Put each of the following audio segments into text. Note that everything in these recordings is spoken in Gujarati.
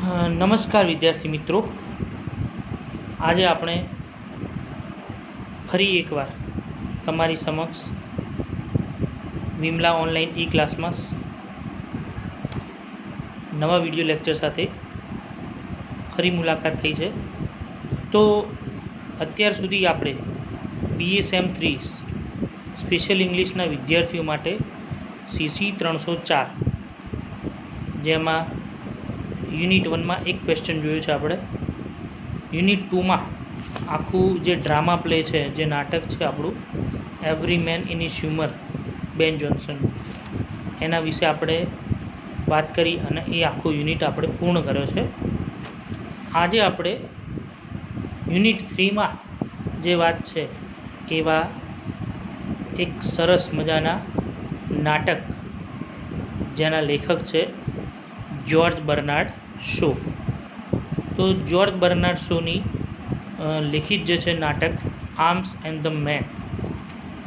નમસ્કાર વિદ્યાર્થી મિત્રો, આજે આપણે ફરી એકવાર તમારી સમક્ષ વિમલા ઓનલાઈન ઈ ક્લાસમાં નવા વિડીયો લેક્ચર સાથે ફરી મુલાકાત થઈ છે. તો અત્યાર સુધી આપણે BSM3 સ્પેશિયલ ઇંગ્લિશના વિદ્યાર્થીઓ માટે CC 304 જેમાં યુનિટ 1માં એક ક્વેશ્ચન જોયું છે. આપણે યુનિટ 2માં આખું જે ડ્રામા પ્લે છે, જે નાટક છે આપણું every man in his humour બેન જોન્સન, એના વિશે આપણે વાત કરી અને એ આખો યુનિટ આપણે પૂર્ણ કર્યો છે. આજે આપણે યુનિટ 3માં જે વાત છે એવા એક સરસ મજાના નાટક જેના લેખક છે જ્યોર્જ બર્નાર્ડ શો. તો જ્યોર્જ બર્નાર્ડ શોની લિખિત જે છે નાટક આર્મ્સ એન્ડ ધ મેન,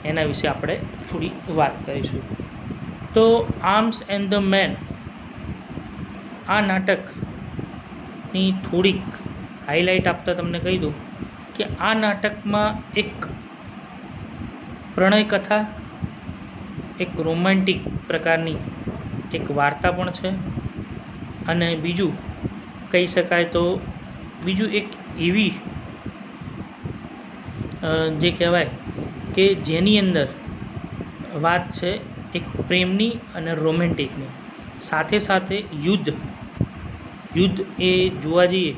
એના વિશે આપણે થોડી વાત કરીશું. તો આર્મ્સ એન્ડ ધ મેન આ નાટકની થોડીક હાઇલાઇટ આપતા તમને કહી દઉં કે આ નાટકમાં એક પ્રણય કથા, એક રોમેન્ટિક પ્રકારની એક વાર્તા પણ છે, અને બીજું કહી શકાય તો બીજું એક એવી જે કહેવાય કે જેની અંદર વાત છે એક પ્રેમની અને રોમેન્ટિકની, સાથે સાથે યુદ્ધ એ જોવા જઈએ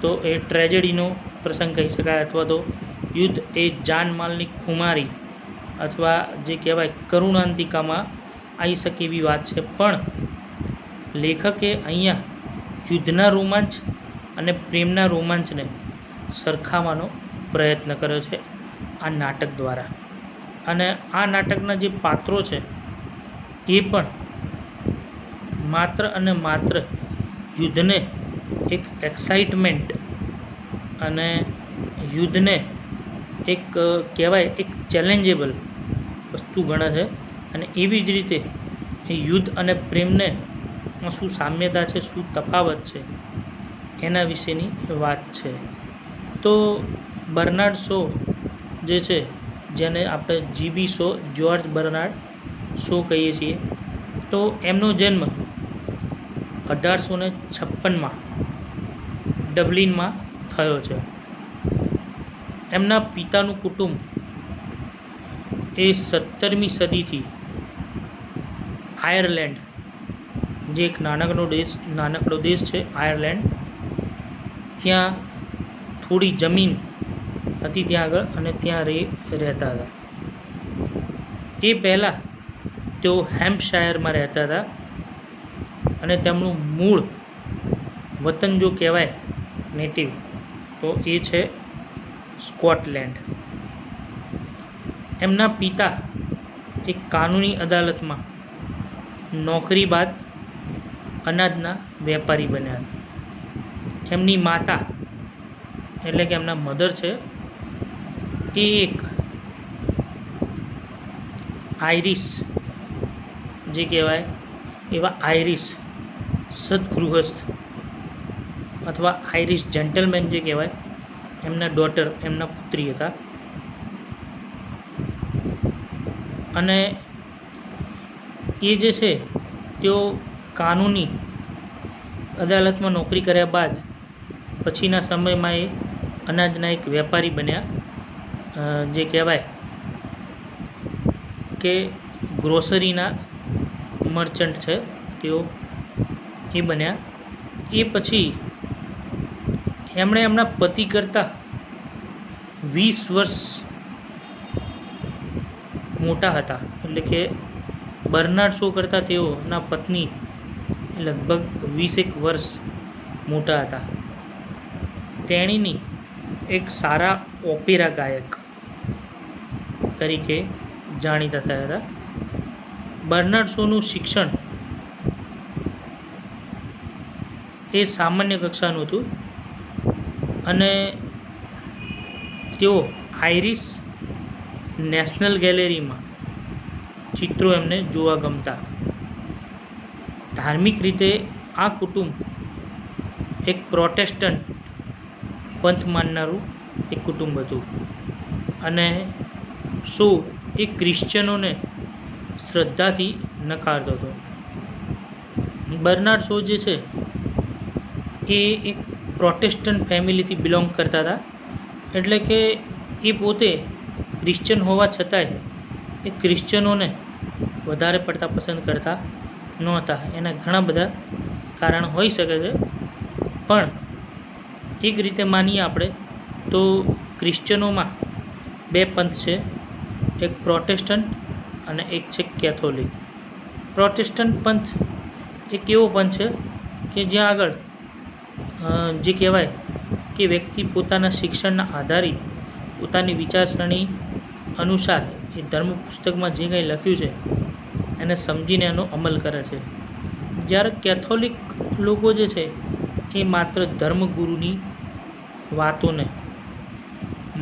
તો એ ટ્રેજેડીનો પ્રસંગ કહી શકાય, અથવા તો યુદ્ધ એ જાનમાલની ખુમારી અથવા જે કહેવાય કરુણાંતિકામાં આવી શકે એવી વાત છે. પણ લેખકે અહીંયા યુદ્ધના રોમાંચ અને પ્રેમના રોમાંચને સરખાવવાનો પ્રયત્ન કર્યો છે આ નાટક દ્વારા. અને આ નાટકના જે પાત્રો છે એ પણ માત્ર અને માત્ર યુદ્ધને એક એક્સાઇટમેન્ટ અને યુદ્ધને એક કહેવાય એક ચેલેન્જેબલ વસ્તુ ગણે છે, અને એવી જ રીતે એ યુદ્ધ અને પ્રેમને શું સામ્યતા છે, શું તફાવત છે, એના વિશેની વાત છે. તો બર્નાર્ડ શો જે છે, જેને આપણે GB Shaw, George Bernard show કહીએ છીએ, તો એમનો જન્મ 1856માં ડબલિનમાં થયો છે. એમના પિતાનું કુટુંબ એ 17મી સદીથી આયર્લેન્ડ, જે એક નાનકડો દેશ છે આયર્લેન્ડ, ત્યાં થોડી જમીન હતી ત્યાં આગળ, અને ત્યાં રહેતા હતા. એ પહેલાં તેઓ હેમ્પશાયરમાં રહેતા હતા, અને તેમનું મૂળ વતન જો કહેવાય નેટિવ, તો એ છે સ્કોટલેન્ડ. એમના પિતા એક કાનૂની અદાલતમાં નોકરી બાદ અનાજના વેપારી બન્યા હતા. એમની માતા એટલે કે એમના મધર છે એ એક આયરિશ જે કહેવાય એવા આયરિશ સદગૃહસ્થ અથવા આયરિશ જેન્ટલમેન જે કહેવાય, એમના ડોટર, એમના પુત્રી હતા. અને એ જે છે તેઓ કાનૂની અદાલતમાં નોકરી કર્યા બાદ પછીના સમયમાં એ અનાજના એક વેપારી બન્યા, જે કહેવાય કે ગ્રોસરીના મર્ચન્ટ છે તેઓ એ બન્યા. એ પછી એમણે એમના પતિ કરતાં 20 વર્ષ મોટા હતા, એટલે કે બર્નાર્ડ શો કરતાં તેઓના પત્ની લગભગ 20 વર્ષ મોટા હતા. તેણીની એક સારા ઓપેરા ગાયક તરીકે જાણીતા થયા હતા. બર્નાર્ડ શોનું શિક્ષણ એ સામાન્ય કક્ષાનું હતું, અને તેઓ આયરિશ નેશનલ ગેલેરીમાં ચિત્રો એમને જોવા ગમતા. ધાર્મિક રીતે આ કુટુંબ એક પ્રોટેસ્ટન્ટ પંથ માનનારું એક કુટુંબ હતું અને શો એ ક્રિશ્ચનોને શ્રદ્ધાથી નકારતો હતો. બર્નાર્ડ શો જે છે એ એક પ્રોટેસ્ટન્ટ ફેમિલીથી બિલોંગ કરતા હતા, એટલે કે એ પોતે ક્રિશ્ચન હોવા છતાંય એ ક્રિશ્ચનોને વધારે પડતા પસંદ કરતા નહોતા. એના ઘણા બધા કારણ હોઈ શકે છે, પણ એક રીતે માનીએ આપણે તો ક્રિશ્ચનોમાં બે પંથ છે, એક પ્રોટેસ્ટન્ટ અને એક છે કેથોલિક. પ્રોટેસ્ટન્ટ પંથ એક એવો પંથ છે કે જ્યાં આગળ જે કહેવાય કે વ્યક્તિ પોતાના શિક્ષણના આધારિત પોતાની વિચારસરણી અનુસાર એ ધર્મ પુસ્તકમાં જે કંઈ લખ્યું છે એને સમજીને એનો અમલ કરે છે. જ્યારે કેથોલિક લોકો જે છે એ માત્ર ધર્મગુરુની વાતોને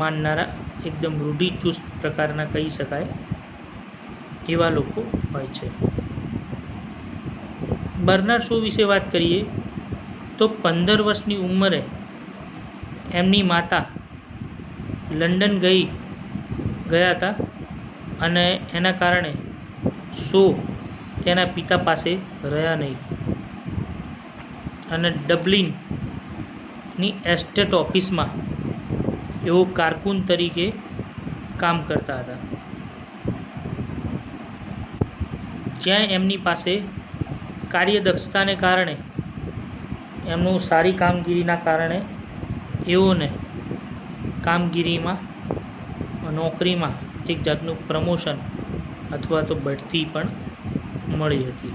માનનારા એકદમ રૂઢિચુસ્ત પ્રકારના કહી શકાય એવા લોકો હોય છે. બર્નાર્ડ શો વિશે વાત કરીએ તો 15 વર્ષની ઉંમરે એમની માતા લંડન ગયા હતા અને એના કારણે શો તેના પિતા પાસે રહ્યા નહીં અને ડબલિનની એસ્ટેટ ઓફિસમાં એવો કારકુન તરીકે કામ કરતા હતા, જ્યાં એમની પાસે કાર્યદક્ષતાને કારણે એમનું સારી કામગીરીના કારણે એઓને કામગીરીમાં નોકરીમાં એક જાતનું પ્રમોશન અથવા તો બઢતી પણ મળી હતી.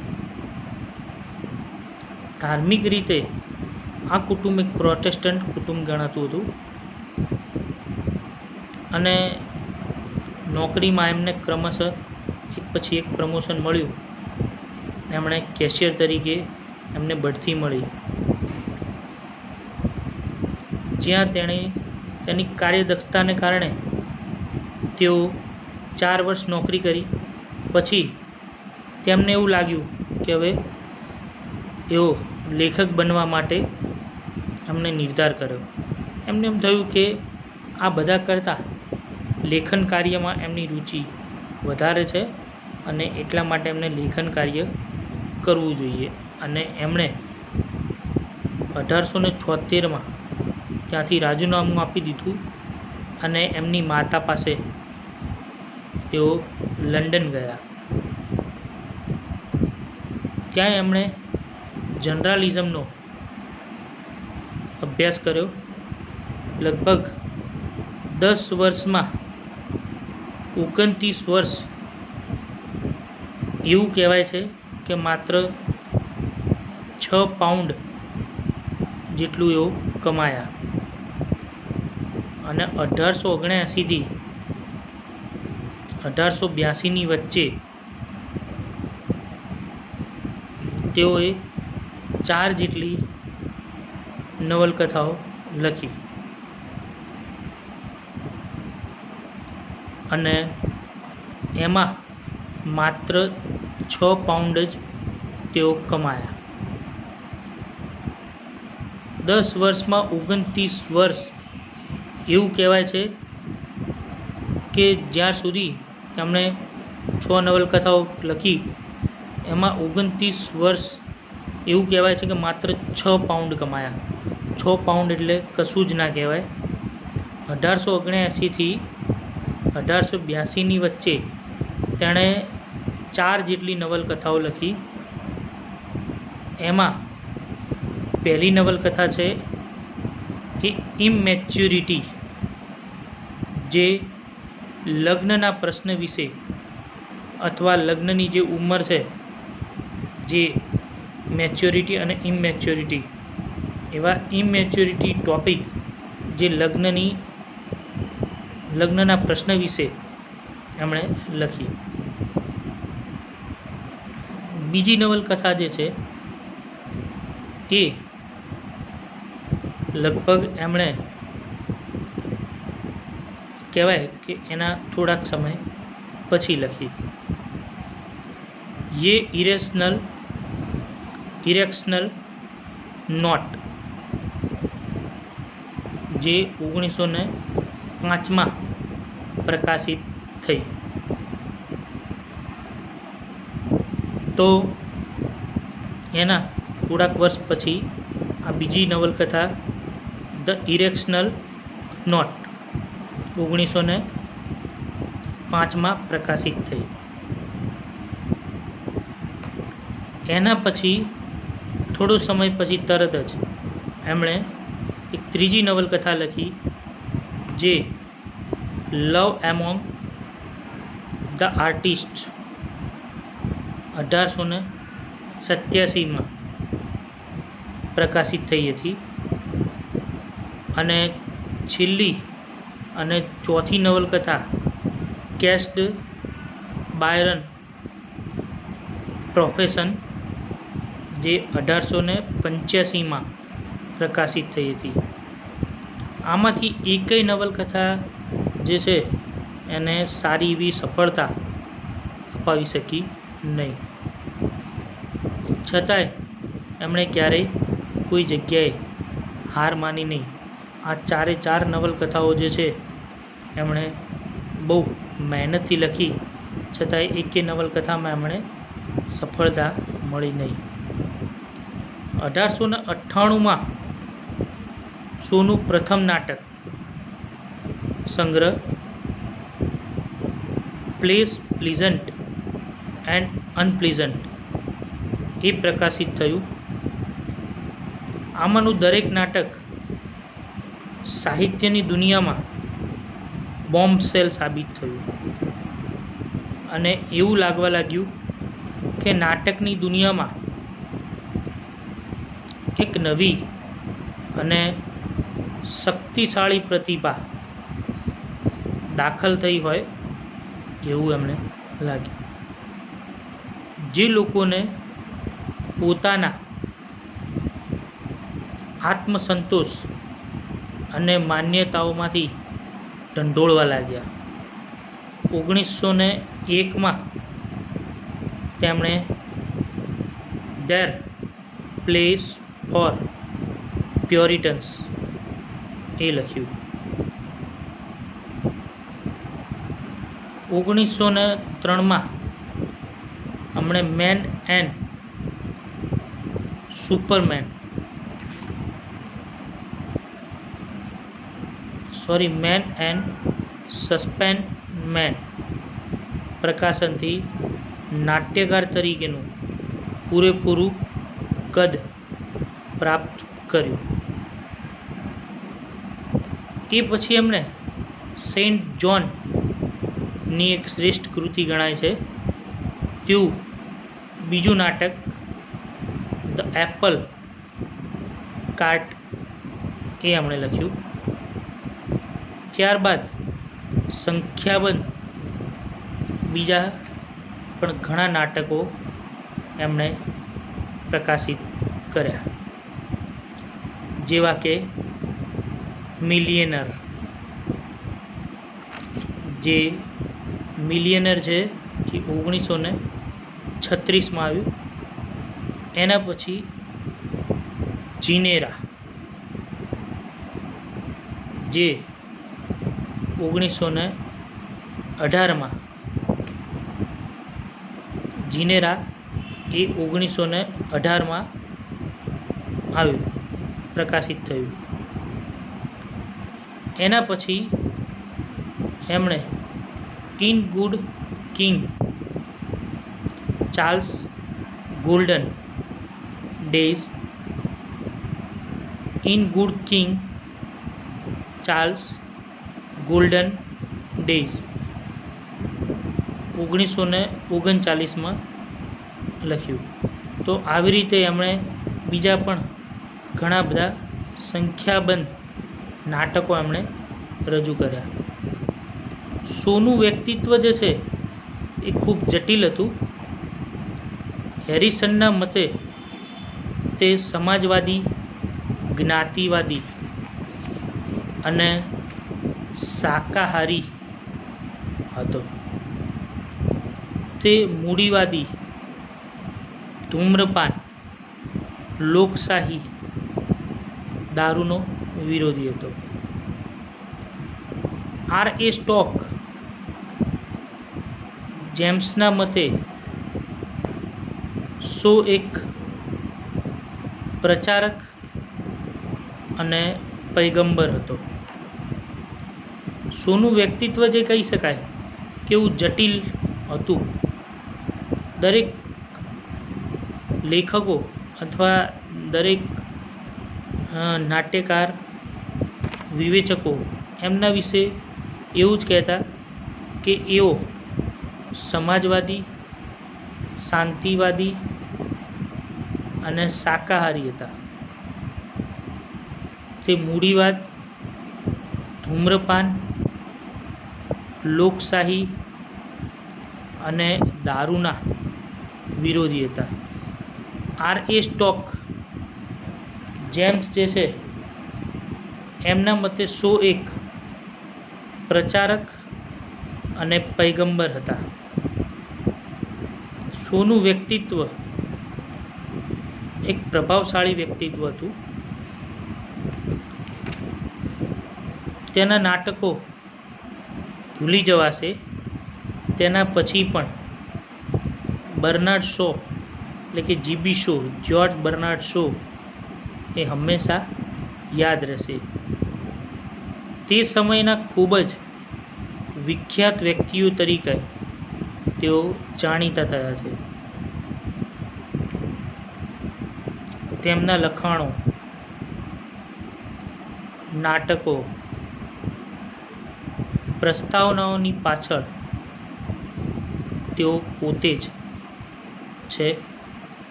ધાર્મિક રીતે આ કુટુંબ એક પ્રોટેસ્ટન્ટ કુટુંબ ગણાતું હતું અને નોકરીમાં એમને ક્રમશઃ એક પછી એક પ્રમોશન મળ્યું. એમણે કેશિયર તરીકે એમને બઢતી મળી, જ્યાં તેની કાર્યદક્ષતાને કારણે તેઓ 4 વર્ષ નોકરી કરી. પછી તેમને એવું લાગ્યું કે હવે એઓ લેખક બનવા માટે એમણે નિર્ધાર કર્યો. એમને એમ થયું કે આ બધા કરતાં લેખન કાર્યમાં એમની રુચિ વધારે છે અને એટલા માટે એમને લેખન કાર્ય કરવું જોઈએ અને એમણે 1876માં ત્યાંથી રાજીનામું આપી દીધું અને એમની માતા પાસે તેઓ લંડન ગયા. ત્યાં એમણે જર્નાલિઝમનો અભ્યાસ કર્યો. લગભગ 10 વર્ષમાં 29 વર્ષ એવું કહેવાય છે કે માત્ર 6 પાઉન્ડ જેટલું એઓ કમાયા અને 1879થી 1882ની વચ્ચે તેઓએ 4 જેટલી નવલકથાઓ લખી અને એમાં માત્ર 6 પાઉન્ડ જ તેઓ કમાયા. 10 વર્ષમાં 29 વર્ષ એવું કહેવાય છે કે જ્યાર સુધી તેમણે 6 નવલકથાઓ લખી એમાં 29 વર્ષ એવું કહેવાય છે કે માત્ર 6 પાઉન્ડ કમાયા. 6 પાઉન્ડ એટલે કશું જ ના કહેવાય. 1879થી 1882ની વચ્ચે તેણે 4 જેટલી નવલકથાઓ લખી. એમાં પહેલી નવલકથા છે એ ઇમેચ્યોરિટી, જે લગ્નના પ્રશ્ન વિશે અથવા લગ્નની જે ઉંમર છે, જે મેચ્યોરિટી અને ઇમેચ્યોરિટી, એવા ઇમેચ્યોરિટી ટોપિક જે લગ્નના પ્રશ્ન વિશે એમણે લખી. બીજી નવલકથા જે છે એ લગભગ એમણે કહેવાય કે એના થોડાક સમય પછી લખી. યે ઇરેશનલ નોટ, જે 1905માં પ્રકાશિત થઈ. તો એના થોડાક વર્ષ પછી આ બીજી નવલકથા ધ ઇરેક્શનલ નોટ 1905માં પ્રકાશિત થઈ. એના પછી થોડો સમય પછી તરત જ એમણે એક ત્રીજી નવલકથા લખી જે લવ એમોંગ ધ આર્ટિસ્ટ 1887માં પ્રકાશિત થઈ હતી. અને છેલ્લી અને ચોથી નવલકથા કેસ્ડ બાયરન પ્રોફેશન જે 1885માં પ્રકાશિત થઈ હતી. આમાંથી એકેય નવલકથા જે છે એને સારી એવી સફળતા અપાવી શકી નહીં. છતાંય એમણે ક્યારેય કોઈ જગ્યાએ હાર માની નહીં. આ ચારે ચાર નવલકથાઓ જે છે એમણે બહુ મહેનતથી લખી, છતાંય એકેય નવલકથામાં એમણે સફળતા મળી નહીં. 1898માં શોનું પ્રથમ નાટક સંગ્રહ પ્લેસ પ્લીઝન્ટ એન્ડ અનપ્લીઝન્ટ એ પ્રકાશિત થયું. આમાંનું દરેક નાટક સાહિત્યની દુનિયામાં બોમ્બશેલ સાબિત થયું અને એવું લાગવા લાગ્યું કે નાટકની દુનિયામાં એક નવી અને શક્તિશાળી પ્રતિભા દાખલ થઈ હોય એવું એમને લાગ્યું. જે લોકોને પોતાના આત્મસંતોષ અને માન્યતાઓમાંથી ઢંઢોળવા લાગ્યા. 1901માં તેમણે ધેર પ્લેસ ફોર પ્યોરિટન્સ એ લખ્યું. 1903માં એમણે મેન એન્ડ સસ્પેન્ડમેન પ્રકાશનથી નાટ્યકાર તરીકેનું પૂરેપૂરું કદ પ્રાપ્ત કર્યું. એ પછી એમણે સેન્ટ જોનની એક શ્રેષ્ઠ કૃતિ ગણાય છે તેવું બીજું નાટક ધ એપલ કાર્ટ એ એમણે લખ્યું. ત્યારબાદ સંખ્યાબંધ બીજા પણ ઘણા નાટકો એમણે પ્રકાશિત કર્યા, જેવા કે મિલિયનર. જે મિલિયનર છે એ 1936માં આવ્યું. એના પછી જીનેરા જે 1918માં જીનેરા એ 1918માં આવ્યું, પ્રકાશિત થયું. એના પછી એમણે in good King Charles golden days in good King Charles golden days 1939માં લખ્યું. તો આવી રીતે એમણે બીજા પણ ઘણા બધા સંખ્યાબંધ નાટકો એમણે રજૂ કર્યા. શોનું વ્યક્તિત્વ જે છે એ ખૂબ જટિલ હતું. હેરિસનના મતે તે સમાજવાદી, જ્ઞાતિવાદી અને શાકાહારી હતો. તે મૂડીવાદી, ધૂમ્રપાન, લોકશાહી, દારૂનો વિરોધી હતો. R.A. સ્ટોક જેમ્સના મતે શો એક પ્રચારક અને પૈગંબર હતો. શોનું વ્યક્તિત્વ જે કહી શકાય કે એવું જટિલ હતું. દરેક લેખકો અથવા દરેક નાટ્યકાર વિવેચકો એમના વિશે એવું જ કહેતા કે એઓ સમાજવાદી, શાંતિવાદી અને શાકાહારી હતા. તે મૂડીવાદ, ધૂમ્રપાન, લોકશાહી અને દારૂના વિરોધી હતા. R.A. સ્ટોક જેમ્સ જે છે એમના મતે શો એક પ્રચારક અને પૈગંબર હતા. શોનું વ્યક્તિત્વ એક પ્રભાવશાળી વ્યક્તિત્વ હતું. તેના નાટકો ભૂલી જવાશે તેના પછી પણ બર્નાર્ડ શો એટલે કે GB Shaw, George Bernard Shaw એ હંમેશા યાદ રહેશે. તે સમયના ખૂબ જ વિખ્યાત વ્યક્તિઓ તરીકે તેઓ જાણીતા થયા છે. તેમના લખાણો, નાટકો, પ્રસ્તાવનાઓની પાછળ તેઓ પોતે જ છે,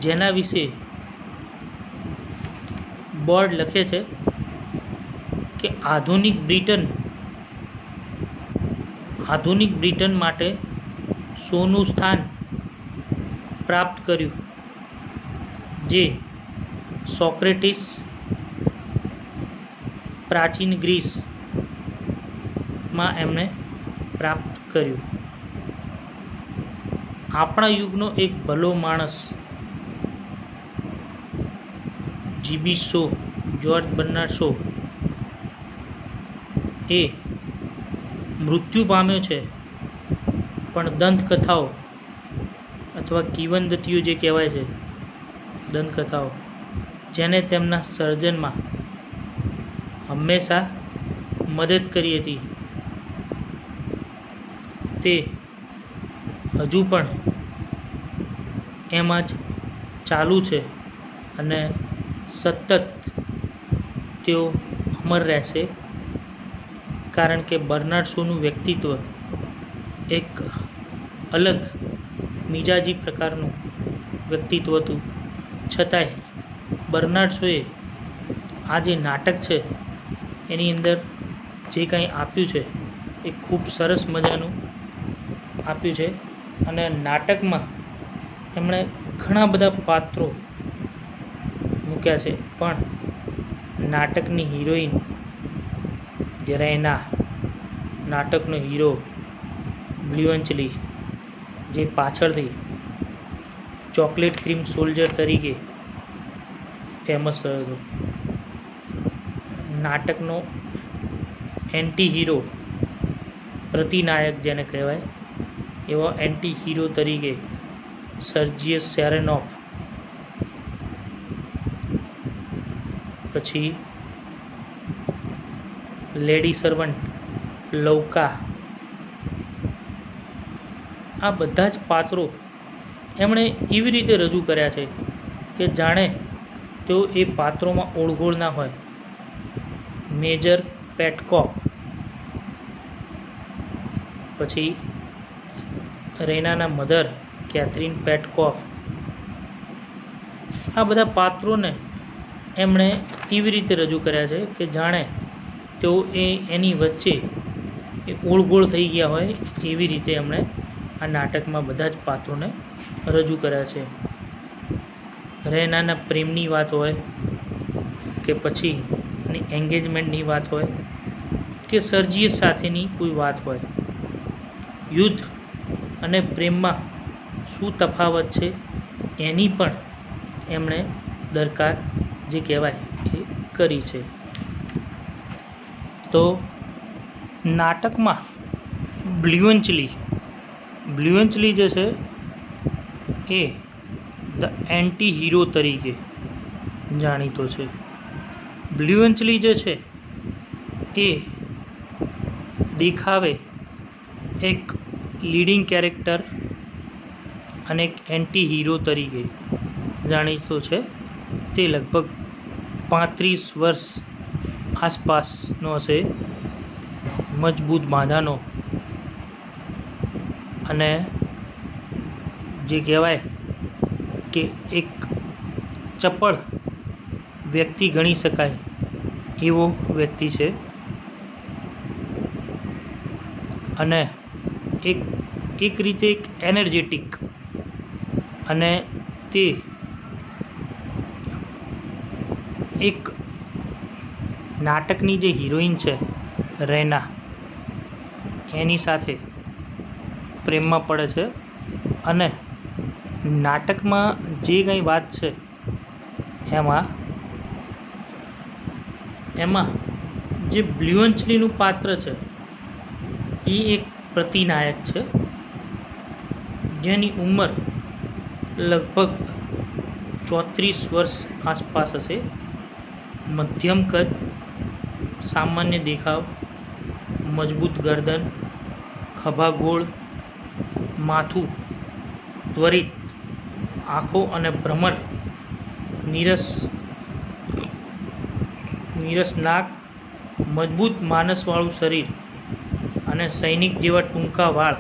જેના વિશે બોર્ડ લખે છે કે આધુનિક બ્રિટન માટે શોનું સ્થાન પ્રાપ્ત કર્યું જે સોક્રેટિસ, પ્રાચીન ગ્રીસમાં એમણે પ્રાપ્ત કર્યું. આપણા યુગનો એક ભલો માણસ GB Shaw, George Bernard Shaw એ મૃત્યુ પામ્યો છે, પણ દંતકથાઓ અથવા કિંવદંતીઓ જે કહેવાય છે, દંતકથાઓ જેને તેમના સર્જનમાં હંમેશા મદદ કરી હતી, તે હજુ પણ એમાં જ ચાલુ છે અને સતત તેઓ અમર રહેશે. કારણ કે બર્નાર્ડ શોનું વ્યક્તિત્વ એક અલગ મિજાજી પ્રકારનું વ્યક્તિત્વ હતું. છતાંય બર્નાર્ડ શોએ આ જે નાટક છે એની અંદર જે કંઈ આપ્યું છે એ ખૂબ સરસ મજાનું આપ્યું છે. અને નાટકમાં એમણે ઘણા બધા પાત્રો મૂક્યા છે, પણ નાટકની હિરોઈન જે રેના, નાટકનો હીરો બ્લ્યુઅન્ચલી જે પાછળથી ચોકલેટ ક્રીમ સોલ્જર તરીકે ફેમસ થયો હતો, નાટકનો એન્ટી હીરો, પ્રતિનાયક જેને કહેવાય એવો એન્ટી હીરો તરીકે સર્જિયસ સેરેનોફ, પછી લેડી સર્વન્ટ લૌકા, આ બધા જ પાત્રો એમણે એવી રીતે રજૂ કર્યા છે કે જાણે તેઓ એ પાત્રોમાં ઓળઘોળ ના હોય. મેજર પેટકોક, પછી રેનાના મધર કેથરીન પેટકોફ, આ બધા પાત્રોને એમણે એવી રીતે રજૂ કર્યા છે કે જાણે તેઓ એની વચ્ચે એ ઓળઘોળ થઈ ગયા હોય એવી રીતે એમણે આ નાટકમાં બધા જ પાત્રોને રજૂ કર્યા છે. રેનાના પ્રેમની વાત હોય કે પછી એની એન્ગેજમેન્ટની વાત હોય કે સર્જિયસ સાથેની કોઈ વાત હોય, યુદ્ધ અને પ્રેમમાં શું તફાવત છે એની પણ એમણે દરકાર જે કહેવાય એ કરી છે. તો નાટકમાં બ્લ્યુએન્ચલી જે છે એ ધ એન્ટી હીરો તરીકે જાણીતો છે. બ્લ્યુએન્ચલી જે છે એ દેખાવે એક લીડિંગ કેરેક્ટર અને એક એન્ટી હીરો તરીકે જાણીતો છે. તે લગભગ 35 વર્ષ આસપાસનો હશે, મજબૂત બાંધાનો, અને જે કહેવાય કે એક ચપળ વ્યક્તિ ગણી શકાય એવો વ્યક્તિ છે. અને એક રીતે એક એનર્જેટિક, અને તે એક નાટકની જે હિરોઈન છે રૈના, એની સાથે પ્રેમમાં પડે છે. અને નાટકમાં જે કંઈ વાત છે એમાં જે બ્લ્યુએન્ચલીનું પાત્ર છે એ એક પ્રતિનાયક છે, જેની ઉંમર લગભગ 34 વર્ષ આસપાસ હશે. મધ્યમ કદ, સામાન્ય દેખાવ, મજબૂત ગરદન, ખભા ગોળ, માથું ત્વરિત, આંખો અને ભ્રમર, નીરસ નાક, મજબૂત માનસવાળું શરીર અને સૈનિક જેવા ટૂંકા વાળ,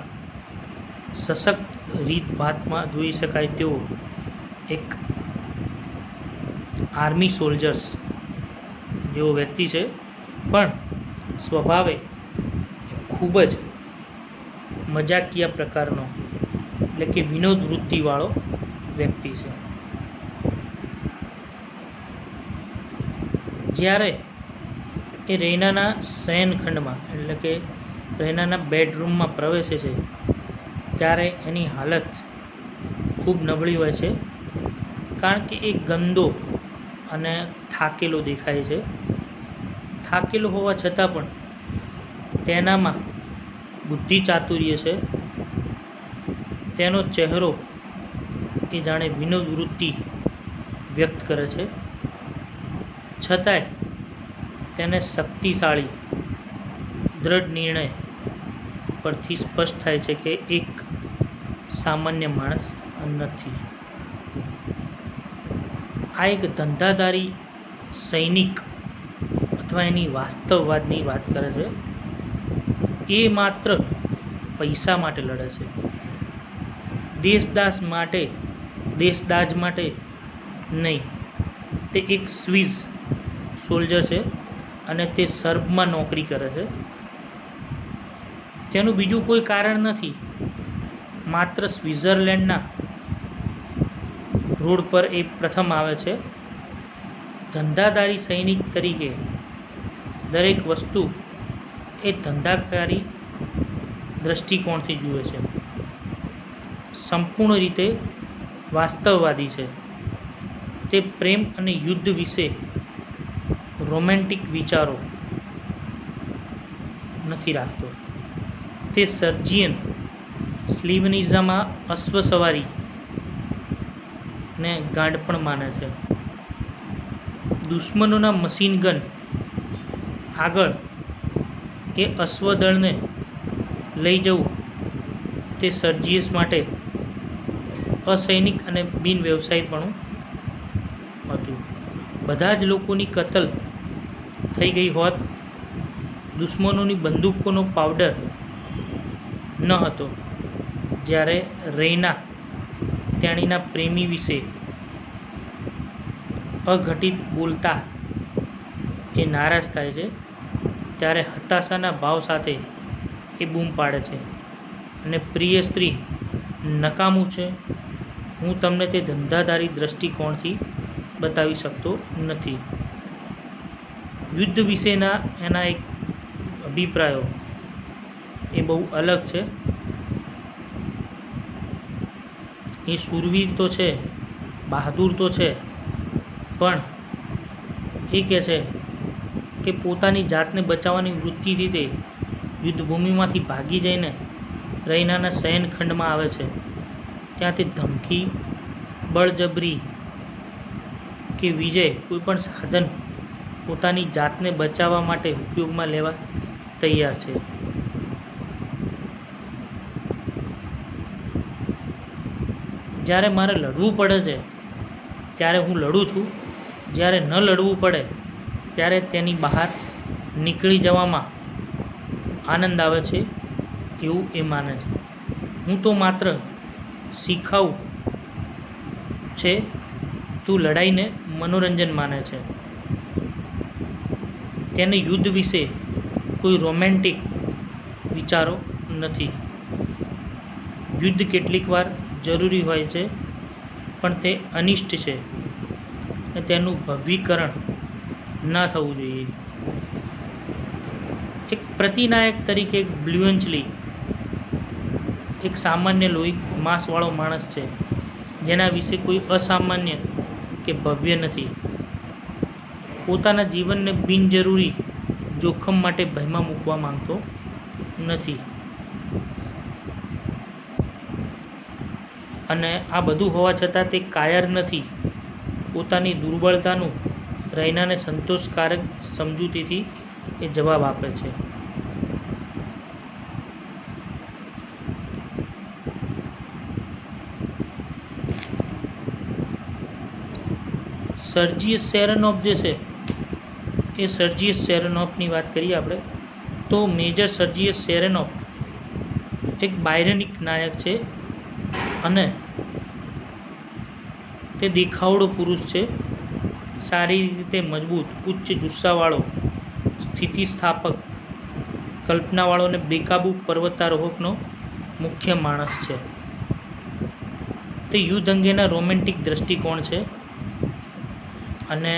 સશક્ત રીતભાતમાં જોઈ શકાય તેવો એક આર્મી સોલ્જર્સ જેવો વ્યક્તિ છે. પણ સ્વભાવે ખૂબ જ મજાકિયા પ્રકારનો, એટલે કે વિનોદ વૃત્તિવાળો વ્યક્તિ છે. જ્યારે એ રૈનાના શયનખંડમાં, એટલે કે રૈનાના બેડરૂમમાં પ્રવેશે છે, ત્યારે એની હાલત ખૂબ નબળી હોય છે, કારણ કે એ ગંદો અને થાકેલો દેખાય છે. થાકેલો હોવા છતાં પણ તેનામાં બુદ્ધિ ચાતુર્ય છે. તેનો ચહેરો એ જાણે વિનોદ વૃત્તિ વ્યક્ત કરે છે. છતાંય તેને શક્તિશાળી દ્રઢ નિર્ણય પરથી સ્પષ્ટ થાય છે કે એક સામાન્ય માણસ નથી. આ એક ધંધાદારી સૈનિક અથવા એની વાસ્તવવાદની વાત કરે છે. એ માત્ર પૈસા માટે લડે છે, દેશદાજ માટે નહીં. તે એક સ્વિસ સોલ્જર છે અને તે સર્બમાં નોકરી કરે છે. તેનું બીજું કોઈ કારણ નથી, માત્ર સ્વિટ્ઝરલેન્ડના રોડ પર એ પ્રથમ આવે છે. ધંધાદારી સૈનિક તરીકે દરેક વસ્તુ એ ધંધાકારી દ્રષ્ટિકોણથી જુએ છે. સંપૂર્ણ રીતે વાસ્તવવાદી છે. તે પ્રેમ અને યુદ્ધ વિશે રોમેન્ટિક વિચારો નથી રાખતો. તે સર્જિયન સ્લીવનિઝામાં અશ્વસવારી ને ગાંડપણ માને છે. દુશ્મનોના મશીન ગન આગળ એ અશ્વદળને લઈ જવું તે સર્જિયસ માટે અસૈનિક અને બિન વ્યવસાયીપણું હતું. બધા જ લોકોની કતલ થઈ ગઈ હોત. દુશ્મનોની બંદૂકોનો પાવડર ન હતો. જ્યારે રૈના તેણીના પ્રેમી વિશે અઘટિત બોલતા એ નારાજ થાય છે, ત્યારે હતાશાના ભાવ સાથે એ બૂમ પાડે છે, અને પ્રિય સ્ત્રી, નકામું છે. હું તમને તે ધંધાદારી દ્રષ્ટિકોણથી બતાવી શકતો નથી. યુદ્ધ વિશેના એના એક અભિપ્રાયો એ બહુ અલગ છે. એ શૂરવીર તો છે, બહાદુર તો છે, પણ એ કહે છે કે પોતાની જાતને બચાવવાની વૃત્તિથી તે યુદ્ધભૂમિમાંથી ભાગી જઈને રૈનાના શયનખંડમાં આવે છે, ત્યાં તે ધમકી, બળજબરી કે વિજય કોઈપણ સાધન પોતાની જાતને બચાવવા માટે ઉપયોગમાં લેવા તૈયાર છે. જ્યારે મારે લડવું પડે છે ત્યારે હું લડું છું, જ્યારે ન લડવું પડે ત્યારે તેની બહાર નીકળી જવામાં આનંદ આવે છે એવું એ માને છે. હું તો માત્ર શીખાવું છે, તું લડાઈને મનોરંજન માને છે. તેને યુદ્ધ વિશે કોઈ રોમેન્ટિક વિચારો નથી. યુદ્ધ કેટલીક વાર જરૂરી હોય છે, પણ તે અનિષ્ટ છે અને તેનું ભવ્યીકરણ ન થવું જોઈએ. એક પ્રતિનાયક તરીકે બ્લ્યુન્ચલી એક સામાન્ય લોહી માંસવાળો માણસ છે, જેના વિશે કોઈ અસામાન્ય કે ભવ્ય નથી. પોતાના જીવનને બિનજરૂરી જોખમ માટે ભયમાં મૂકવા માંગતો નથી. અને આ બધું હોવા છતાં તે કાયર નથી. પોતાની દુર્બળતાનું રૈનાને સંતોષકારક સમજૂતીથી એ જવાબ આપે છે. સર્જિયસ સેરેનોફ જે છે એ સર્જિયસ સેરેનોફની વાત કરીએ આપણે તો મેજર સર્જિયસ સેરેનોફ એક બાયરનિક નાયક છે અને તે દેખાવડો પુરુષ છે. સારી રીતે મજબૂત, ઉચ્ચ જુસ્સાવાળો, સ્થિતિસ્થાપક, કલ્પનાવાળો અને બેકાબૂ પર્વતારોહકનો મુખ્ય માણસ છે. તે યુદ્ધ અંગેના રોમેન્ટિક દ્રષ્ટિકોણ છે. અને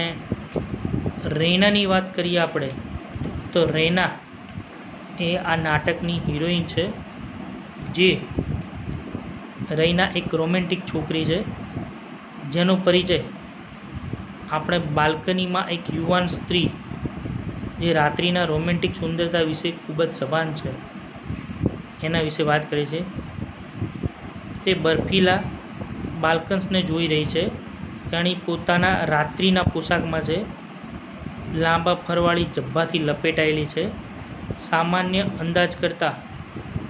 રૈનાની વાત કરીએ આપણે તો રૈના એ આ નાટકની હિરોઈન છે. જે રૈના એક રોમેન્ટિક છોકરી છે, જેનો પરિચય આપણે બાલ્કનીમાં એક યુવાન સ્ત્રી જે રાત્રિના રોમેન્ટિક સુંદરતા વિશે ખૂબ જ સભાન છે એના વિશે વાત કરી છે. તે બર્ફીલા બાલ્કન્સને જોઈ રહી છે. તેણી પોતાના રાત્રિના પોશાકમાં છે, લાંબા ફરવાળી જબ્બાથી લપેટાયેલી છે. સામાન્ય અંદાજ કરતાં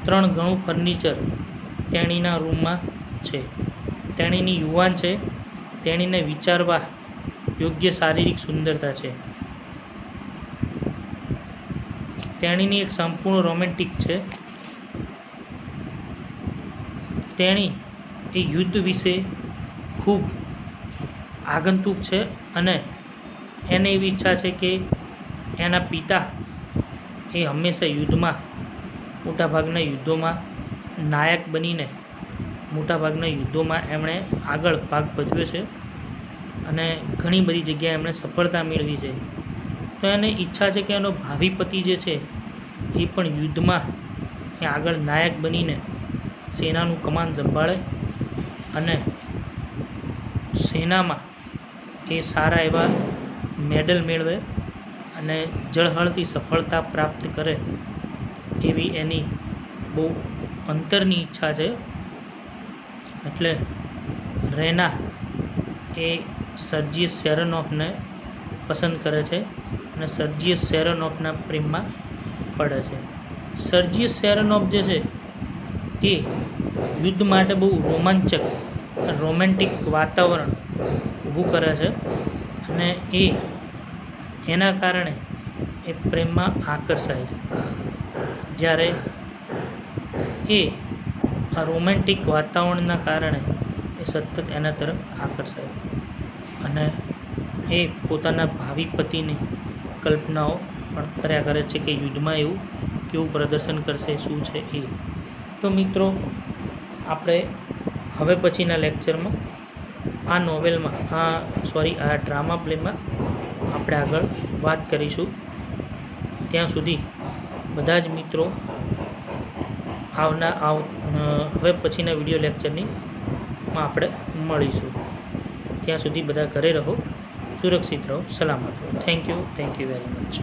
3 ગણું ફર્નિચર તેણીના રૂમમાં છે. તેણીની યુવાન છે. તેણીને વિચારવા યોગ્ય શારીરિક સુંદરતા છે. તેણીની એક સંપૂર્ણ રોમેન્ટિક છે. તેણી એ યુદ્ધ વિશે ખૂબ આગંતુક છે અને એને એવી ઈચ્છા છે કે એના પિતા એ હંમેશા યુદ્ધમાં મોટાભાગના યુદ્ધોમાં નાયક બનીને મોટાભાગના યુદ્ધોમાં એમણે આગળ ભાગ ભજવ્યો છે અને ઘણી બધી જગ્યાએ એમણે સફળતા મેળવી છે. તો એને ઈચ્છા છે કે એનો ભાવિ પતિ જે છે એ પણ યુદ્ધમાં એ આગળ નાયક બનીને સેનાનું કમાન સંભાળે અને સેનામાં એ સારા એવા મેડલ મેળવે અને ઝળહળતી સફળતા પ્રાપ્ત કરે એવી એની બહુ અંતરની ઈચ્છા છે. એટલે રૈના એ સર્જિયસ સેરેનોફને પસંદ કરે છે અને સર્જિયસ સેરેનોફના પ્રેમમાં પડે છે. સર્જિયસ સેરેનોફ જે છે એ યુદ્ધ માટે બહુ રોમાંચક રોમેન્ટિક વાતાવરણ ઊભું કરે છે અને એના કારણે એ પ્રેમમાં આકર્ષાય છે. જ્યારે એ આ રોમેન્ટિક વાતાવરણના કારણે એ સતત એના તરફ આકર્ષાય અને એ પોતાના ભાવિ પતિની કલ્પનાઓ પણ કર્યા કરે છે કે યુદ્ધમાં એવું કેવું પ્રદર્શન કરશે, શું છે એ. તો મિત્રો, આપણે હવે પછીના લેક્ચરમાં આ નોવેલમાં આ ડ્રામા પ્લેમાં આપણે આગળ વાત કરીશું. ત્યાં સુધી બધા જ મિત્રો હવે પછીના વિડીયો લેક્ચરમાં આપણે મળીશું. ત્યાં સુધી બધા ઘરે રહો, સુરક્ષિત રહો, સલામત રહો. Thank you very much.